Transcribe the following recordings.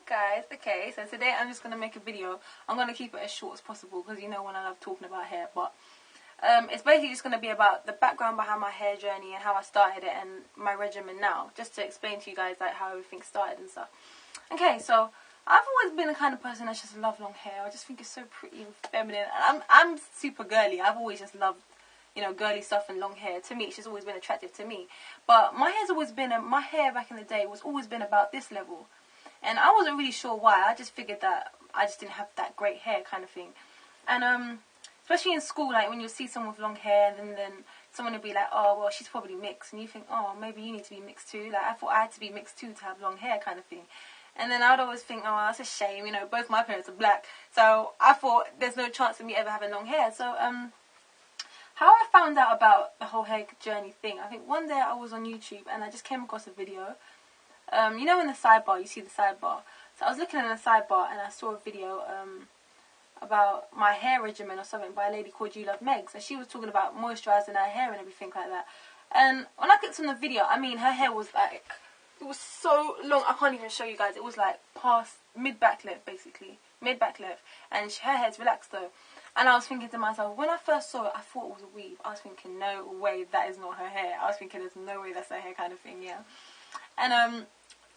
guys. Okay, so today I'm just going to make a video. I'm going to keep it as short as possible because you know when I love talking about hair, but it's basically just going to be about the background behind my hair journey and how I started it and my regimen now, just to explain to you guys like how everything started and stuff. Okay, so I've always been the kind of person that just love long hair. I just think it's so pretty and feminine, and I'm super girly. I've always just loved, you know, girly stuff and long hair. To me, it's just always been attractive to me. But my hair's always been, my hair back in the day was always been about this level. And I wasn't really sure why. I just figured that I just didn't have that great hair kind of thing. And especially in school, like when you see someone with long hair, and then someone would be like, oh, well, she's probably mixed. And you think, oh, maybe you need to be mixed too. Like I thought I had to be mixed too to have long hair kind of thing. And then I would always think, oh, that's a shame. You know, both my parents are black. So I thought there's no chance of me ever having long hair. So how I found out about the whole hair journey thing, I think one day I was on YouTube and I just came across a video. You know in the sidebar, you see the sidebar. So I was looking in the sidebar and I saw a video about my hair regimen or something by a lady called You Love Megs. And she was talking about moisturising her hair and everything like that. And when I clicked on the video, I mean, her hair was like, it was so long, I can't even show you guys. It was like past mid-back length, basically. Mid-back length. And her hair's relaxed though. And I was thinking to myself, when I first saw it, I thought it was a weave. I was thinking, no way, that is not her hair. I was thinking, there's no way that's her hair kind of thing, yeah. And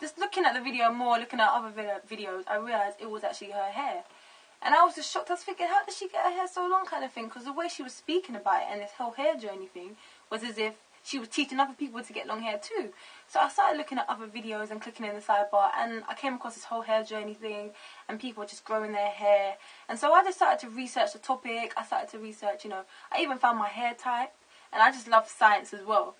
just looking at the video more, looking at other videos, I realised it was actually her hair. And I was just shocked. I was thinking, how did she get her hair so long kind of thing? Because the way she was speaking about it and this whole hair journey thing was as if she was teaching other people to get long hair too. So I started looking at other videos and clicking in the sidebar, and I came across this whole hair journey thing and people just growing their hair. And so I just started to research the topic. I started to research, you know, I even found my hair type, and I just love science as well.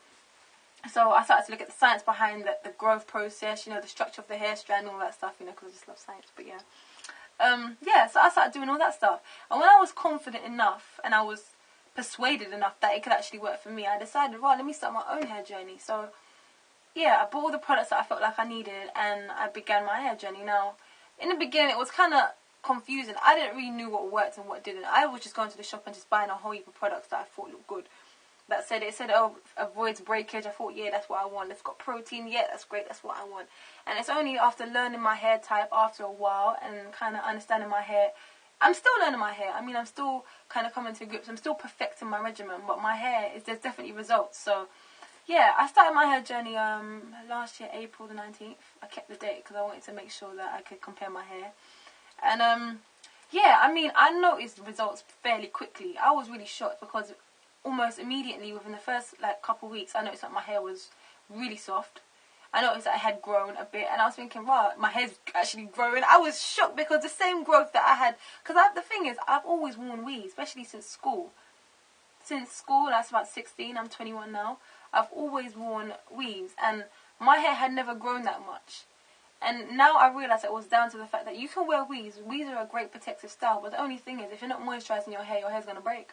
So I started to look at the science behind the growth process, you know, the structure of the hair strand, all that stuff, you know, because I just love science, but yeah. Yeah, so I started doing all that stuff. And when I was confident enough and I was persuaded enough that it could actually work for me, I decided, well, let me start my own hair journey. So, yeah, I bought all the products that I felt like I needed and I began my hair journey. Now, in the beginning, it was kind of confusing. I didn't really know what worked and what didn't. I was just going to the shop and just buying a whole heap of products that I thought looked good. It said, oh, avoids breakage. I thought, yeah, that's what I want. It's got protein. Yeah, that's great. That's what I want. And it's only after learning my hair type after a while and kind of understanding my hair. I'm still learning my hair. I mean, I'm still kind of coming to grips. I'm still perfecting my regimen, but my hair, there's definitely results. So, yeah, I started my hair journey last year, April the 19th. I kept the date because I wanted to make sure that I could compare my hair. And, yeah, I mean, I noticed results fairly quickly. I was really shocked because almost immediately within the first like couple of weeks I noticed that my hair was really soft. I noticed that it had grown a bit and I was thinking, wow, my hair's actually growing. I was shocked because the same growth that I had, because the thing is, I've always worn weaves, especially since school. That's about 16, I'm 21 now. I've always worn weaves and my hair had never grown that much. And now I realise it was down to the fact that you can wear weaves. Weaves are a great protective style, but the only thing is, if you're not moisturising your hair's going to break.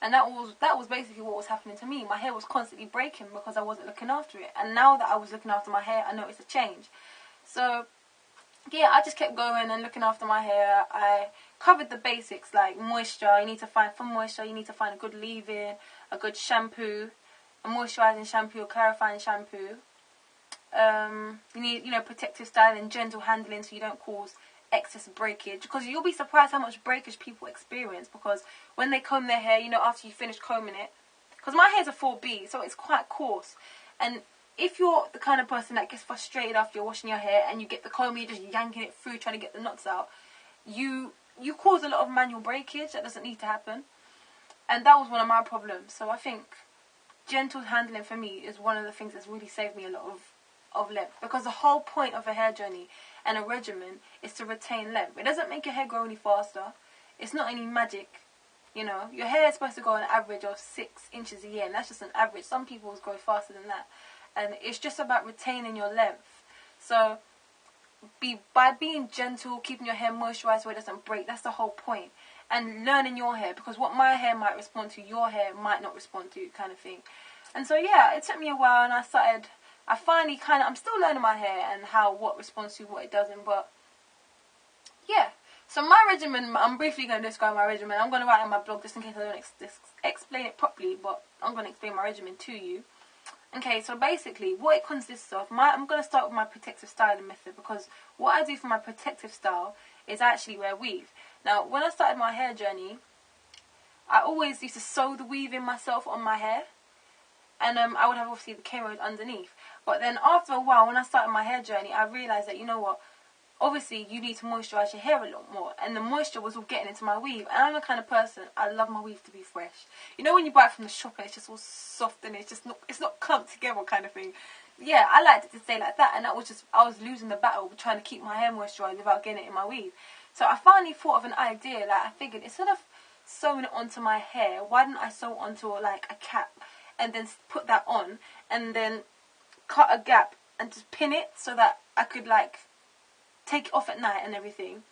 And that was basically what was happening to me. My hair was constantly breaking because I wasn't looking after it. And now that I was looking after my hair, I noticed a change. So, yeah, I just kept going and looking after my hair. I covered the basics like moisture. For moisture, you need to find a good leave-in, a good shampoo, a moisturising shampoo, a clarifying shampoo. You need, you know, protective styling, gentle handling so you don't cause excess breakage, because you'll be surprised how much breakage people experience because when they comb their hair, you know, after you finish combing it, because my hair's a 4B, so it's quite coarse, and if you're the kind of person that gets frustrated after you're washing your hair and you get the comb, you're just yanking it through trying to get the knots out, you cause a lot of manual breakage that doesn't need to happen, and that was one of my problems. So I think gentle handling for me is one of the things that's really saved me a lot of length, because the whole point of a hair journey and a regimen is to retain length. It doesn't make your hair grow any faster. It's not any magic, you know. Your hair is supposed to grow an average of 6 inches a year, and that's just an average. Some people's grow faster than that, and it's just about retaining your length. So by being gentle, keeping your hair moisturized so it doesn't break, that's the whole point. And learning your hair, because what my hair might respond to, your hair might not respond to, kind of thing. And so yeah, it took me a while, and I finally I'm still learning my hair and what responds to what it doesn't, but yeah. So my regimen, I'm briefly going to describe my regimen. I'm going to write in my blog just in case I don't explain it properly, but I'm going to explain my regimen to you. Okay, so basically, what it consists of, I'm going to start with my protective styling method, because what I do for my protective style is I actually wear weave. Now, when I started my hair journey, I always used to sew the weave in myself on my hair, and I would have obviously the K-road underneath. But then after a while, when I started my hair journey, I realised that, you know what, obviously you need to moisturise your hair a lot more, and the moisture was all getting into my weave. And I'm the kind of person, I love my weave to be fresh. You know when you buy it from the shop and it's just all soft and it's not clumped together kind of thing. Yeah, I liked it to stay like that, and that was just, I was losing the battle trying to keep my hair moisturised without getting it in my weave. So I finally thought of an idea. Like, I figured, instead of sewing it onto my hair, why didn't I sew onto like a cap and then put that on and then cut a gap and just pin it so that I could like take it off at night and everything,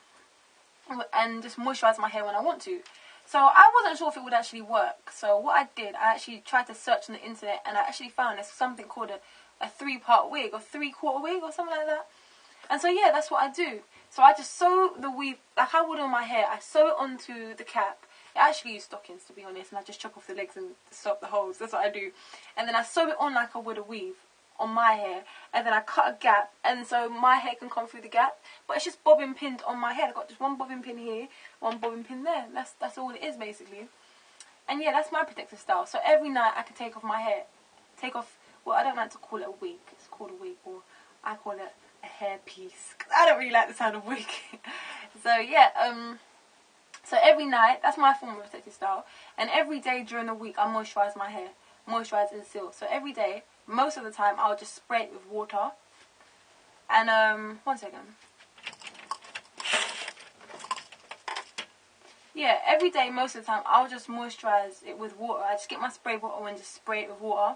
and just moisturise my hair when I want to. So I wasn't sure if it would actually work. So what I did, I actually tried to search on the internet, and I actually found there's something called a 3-part wig or 3/4 wig or something like that. And so yeah, that's what I do. So I just sew the weave like I would on my hair. I sew it onto the cap. I actually use stockings, to be honest, and I just chop off the legs and stop the holes. That's what I do. And then I sew it on like I would a weave on my hair, and then I cut a gap, and so my hair can come through the gap, but it's just bobbin pinned on my head. I've got just one bobbin pin here, one bobbin pin there. That's all it is basically. And yeah, that's my protective style. So every night I can take off my hair, well, I don't like to call it a wig, it's called a wig, or I call it a hair piece, because I don't really like the sound of wig. So yeah, so every night, that's my form of protective style, and every day during the week I moisturise my hair, moisturise and seal. So every day, most of the time, I'll just spray it with water. And, one second. Yeah, every day, most of the time, I'll just moisturise it with water. I just get my spray bottle and just spray it with water,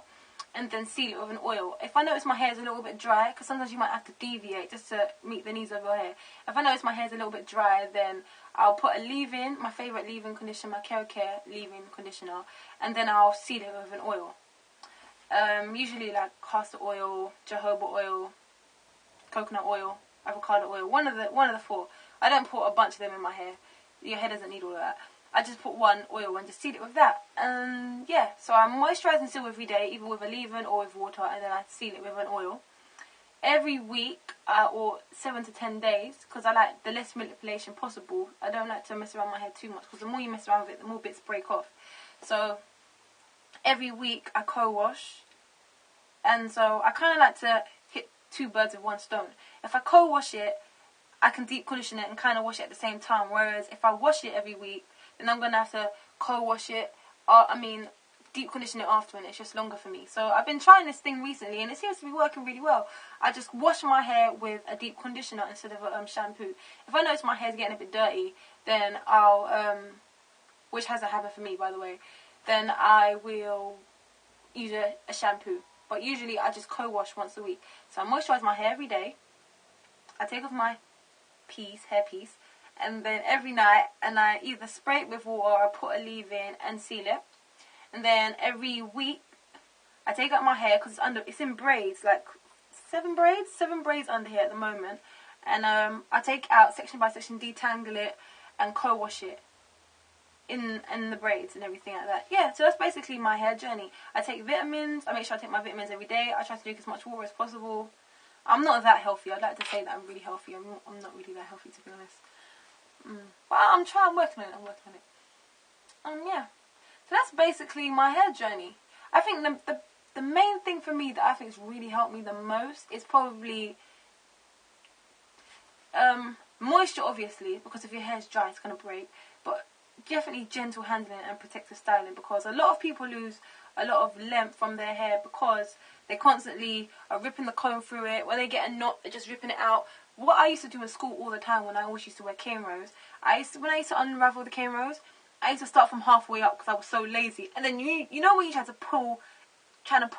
and then seal it with an oil. If I notice my hair is a little bit dry, because sometimes you might have to deviate just to meet the needs of your hair. If I notice my hair is a little bit dry, then I'll put a leave-in, my favourite leave-in conditioner, my Care leave-in conditioner, and then I'll seal it with an oil. Usually like castor oil, jojoba oil, coconut oil, avocado oil, one of the 4. I don't put a bunch of them in my hair. Your hair doesn't need all of that. I just put one oil and just seal it with that. And yeah, so I moisturise and seal every day, either with a leave-in or with water, and then I seal it with an oil. Every week, or 7 to 10 days, because I like the less manipulation possible. I don't like to mess around my hair too much, because the more you mess around with it, the more bits break off. So every week I co-wash, and so I kind of like to hit 2 birds with 1 stone. If I co-wash it, I can deep condition it and kind of wash it at the same time, whereas if I wash it every week, then I'm going to have to co-wash it, deep condition it after, and it's just longer for me. So I've been trying this thing recently, and it seems to be working really well. I just wash my hair with a deep conditioner instead of a shampoo. If I notice my hair's getting a bit dirty, then I'll, which hasn't happened for me, by the way, then I will use a shampoo. But usually I just co-wash once a week. So I moisturise my hair every day. I take off my hair piece, and then every night, and I either spray it with water or put a leave-in and seal it. And then every week I take out my hair, because it's in braids, like 7 braids under here at the moment. And I take it out section by section, detangle it, and co-wash it in the braids and everything like that. Yeah, so that's basically my hair journey. I take vitamins. I make sure I take my vitamins every day. I try to drink as much water as possible. I'm not that healthy. I'd like to say that I'm really healthy. I'm not really that healthy, to be honest. But I'm working on it. Yeah. So that's basically my hair journey. I think the main thing for me that I think has really helped me the most is probably moisture, obviously, because if your hair is dry, it's going to break. But definitely gentle handling and protective styling, because a lot of people lose a lot of length from their hair because they constantly are ripping the comb through it. When they get a knot, they're just ripping it out. What I used to do in school all the time, when I always used to wear cane rows, when I used to unravel the cane rows, I used to start from halfway up because I was so lazy. And then you know when you trying to pull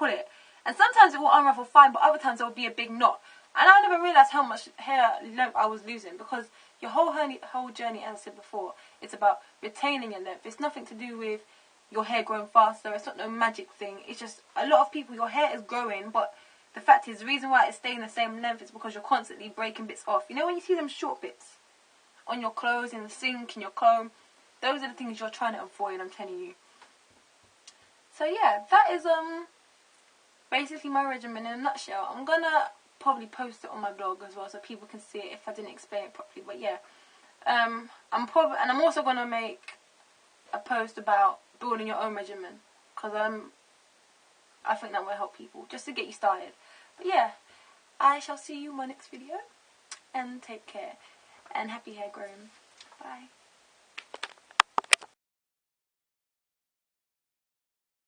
it, and sometimes it will unravel fine, but other times there will be a big knot. And I never realised how much hair length I was losing, because your whole journey, as I said before, it's about retaining your length. It's nothing to do with your hair growing faster. It's not no magic thing. It's just a lot of people, your hair is growing, but the fact is, the reason why it's staying the same length is because you're constantly breaking bits off. You know when you see them short bits on your clothes, in the sink, in your comb, those are the things you're trying to avoid, I'm telling you. So yeah, that is basically my regimen in a nutshell. I'm gonna probably post it on my blog as well so people can see it if I didn't explain it properly. But yeah, I'm also gonna make a post about building your own regimen, because I think that will help people just to get you started. But yeah, I shall see you in my next video, and take care, and happy hair growing. Bye.